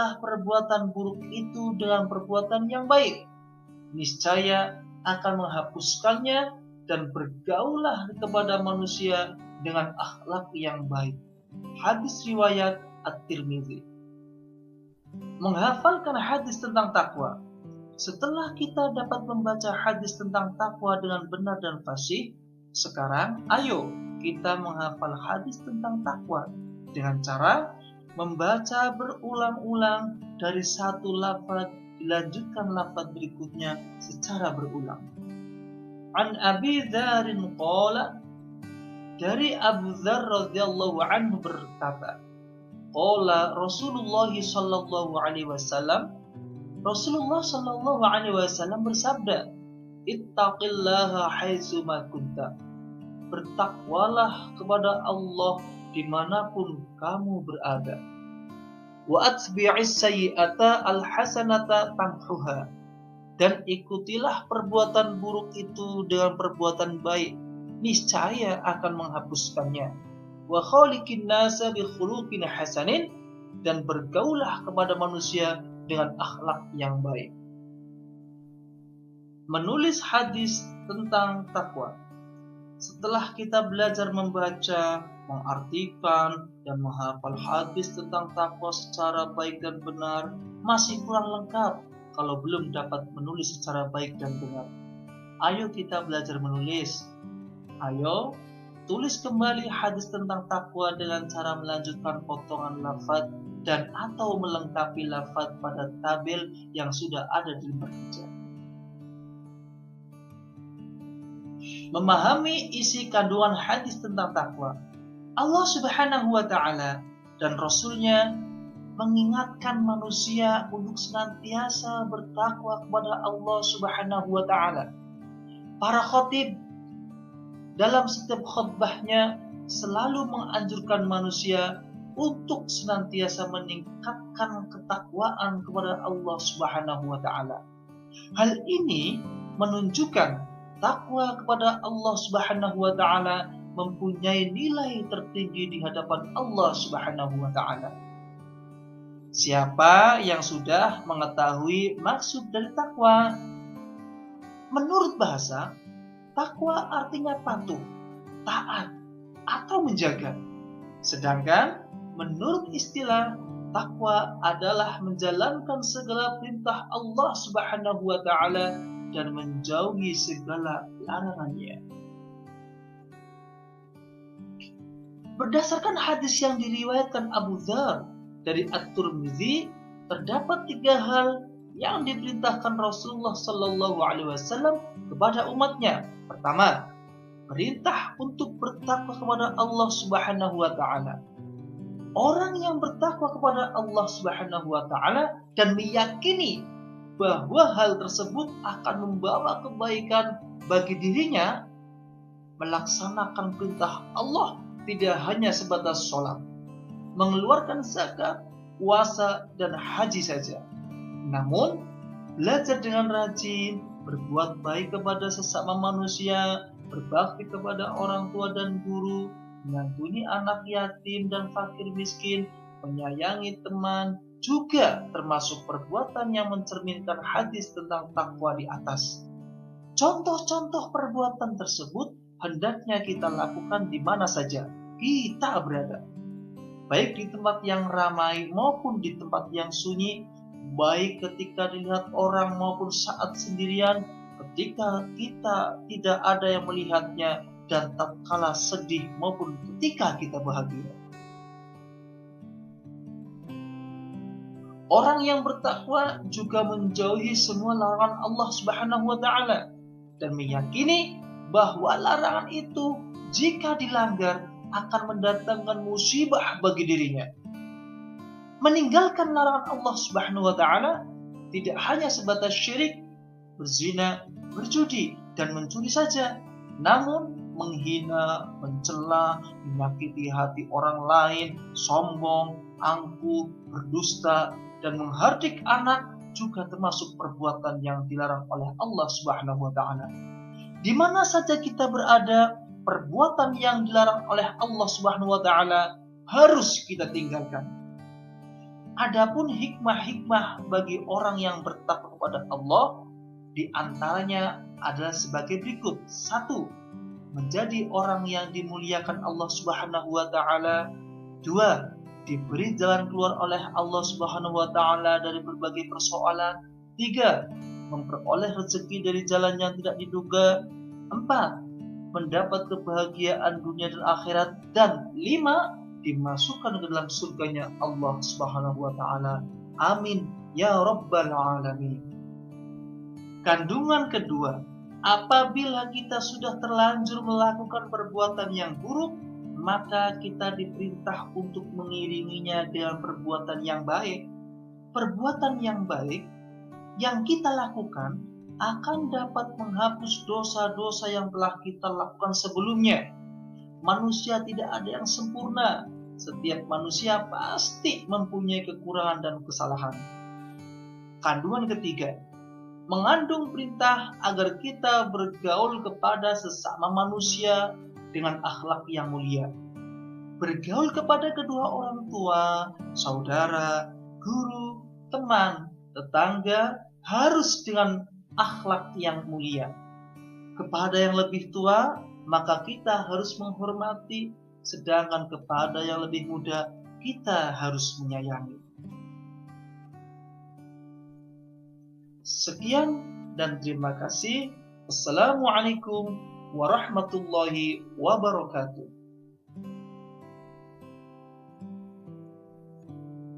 ikutilah perbuatan buruk itu dengan perbuatan yang baik. Niscaya akan menghapuskannya, dan bergaullah kepada manusia dengan akhlak yang baik. Hadis riwayat At-Tirmidzi. Menghafalkan hadis tentang takwa. Setelah kita dapat membaca hadis tentang takwa dengan benar dan fasih, sekarang ayo kita menghafal hadis tentang takwa dengan cara membaca berulang-ulang dari satu lafaz dilanjutkan lafaz berikutnya secara berulang. An Abi Dzarrin qala, dari Abu Dzar radhiyallahu anhu berkata, qala Rasulullah sallallahu alaihi wasallam, Rasulullah sallallahu alaihi wasallam bersabda, ittaqillaha haitsu ma kunta. Bertakwalah kepada Allah dimanapun kamu berada. Wa atbi'is sayyi'ata alhasanata tamhuha. Dan ikutilah perbuatan buruk itu dengan perbuatan baik, niscaya akan menghapuskannya. Wa khaliqin nasa bi khuluqin hasanin. Dan bergaulah kepada manusia dengan akhlak yang baik. Menulis hadis tentang takwa. Setelah kita belajar membaca, mengartikan, dan menghafal hadis tentang takwa secara baik dan benar, masih kurang lengkap kalau belum dapat menulis secara baik dan benar. Ayo kita belajar menulis. Ayo tulis kembali hadis tentang takwa dengan cara melanjutkan potongan lafaz dan atau melengkapi lafaz pada tabel yang sudah ada di lembar kerja. Memahami isi kandungan hadis tentang takwa. Allah Subhanahu wa Ta'ala dan Rasul-Nya mengingatkan manusia untuk senantiasa bertakwa kepada Allah Subhanahu wa Ta'ala. Para khatib dalam setiap khutbahnya selalu menganjurkan manusia untuk senantiasa meningkatkan ketakwaan kepada Allah Subhanahu wa Ta'ala. Hal ini menunjukkan takwa kepada Allah Subhanahu wa Ta'ala mempunyai nilai tertinggi di hadapan Allah Subhanahu wa Ta'ala. Siapa yang sudah mengetahui maksud dari takwa? Menurut bahasa, takwa artinya patuh, taat, atau menjaga. Sedangkan menurut istilah, takwa adalah menjalankan segala perintah Allah Subhanahu wa Ta'ala dan menjauhi segala larangannya. Berdasarkan hadis yang diriwayatkan Abu Dzar dari At-Tirmidzi, terdapat 3 hal yang diperintahkan Rasulullah sallallahu alaihi wasallam kepada umatnya. Pertama, perintah untuk bertakwa kepada Allah Subhanahu wa Ta'ala. Orang yang bertakwa kepada Allah Subhanahu wa Ta'ala dan meyakini bahwa hal tersebut akan membawa kebaikan bagi dirinya, melaksanakan perintah Allah tidak hanya sebatas sholat, mengeluarkan zakat, puasa, dan haji saja. Namun, belajar dengan rajin, berbuat baik kepada sesama manusia, berbakti kepada orang tua dan guru, menyantuni anak yatim dan fakir miskin, menyayangi teman, juga termasuk perbuatan yang mencerminkan hadis tentang takwa di atas. Contoh-contoh perbuatan tersebut hendaknya kita lakukan di mana saja kita berada, baik di tempat yang ramai maupun di tempat yang sunyi, baik ketika dilihat orang maupun saat sendirian, ketika kita tidak ada yang melihatnya, dan tatkala sedih maupun ketika kita bahagia. Orang yang bertakwa juga menjauhi semua larangan Allah Subhanahu wa Ta'ala dan meyakini bahwa larangan itu jika dilanggar akan mendatangkan musibah bagi dirinya. Meninggalkan larangan Allah Subhanahu wa Ta'ala tidak hanya sebatas syirik, berzina, berjudi, dan mencuri saja, namun menghina, mencela, menyakiti hati orang lain, sombong, angkuh, berdusta, dan menghardik anak juga termasuk perbuatan yang dilarang oleh Allah Subhanahu wa Ta'ala. Di mana saja kita berada, perbuatan yang dilarang oleh Allah Subhanahu wa Ta'ala harus kita tinggalkan. Adapun hikmah-hikmah bagi orang yang bertakwa kepada Allah, di antaranya adalah sebagai berikut. 1. Menjadi orang yang dimuliakan Allah Subhanahu wa taala. 2. Diberi jalan keluar oleh Allah Subhanahu wa taala dari berbagai persoalan. 3. Memperoleh rezeki dari jalan yang tidak diduga. 4. Mendapat kebahagiaan dunia dan akhirat. Dan 5. Dimasukkan ke dalam surganya Allah Subhanahu wa taala. Amin ya rabbal alamin. Kandungan kedua, apabila kita sudah terlanjur melakukan perbuatan yang buruk, maka kita diperintah untuk mengiringinya dengan perbuatan yang baik. Perbuatan yang baik yang kita lakukan akan dapat menghapus dosa-dosa yang telah kita lakukan sebelumnya. Manusia tidak ada yang sempurna. Setiap manusia pasti mempunyai kekurangan dan kesalahan. Kandungan ketiga, mengandung perintah agar kita bergaul kepada sesama manusia dengan akhlak yang mulia. Bergaul kepada kedua orang tua, saudara, guru, teman, tetangga harus dengan akhlak yang mulia. Kepada yang lebih tua, maka kita harus menghormati, sedangkan kepada yang lebih muda, kita harus menyayangi. Sekian dan terima kasih. Wassalamualaikum warahmatullahi wabarakatuh.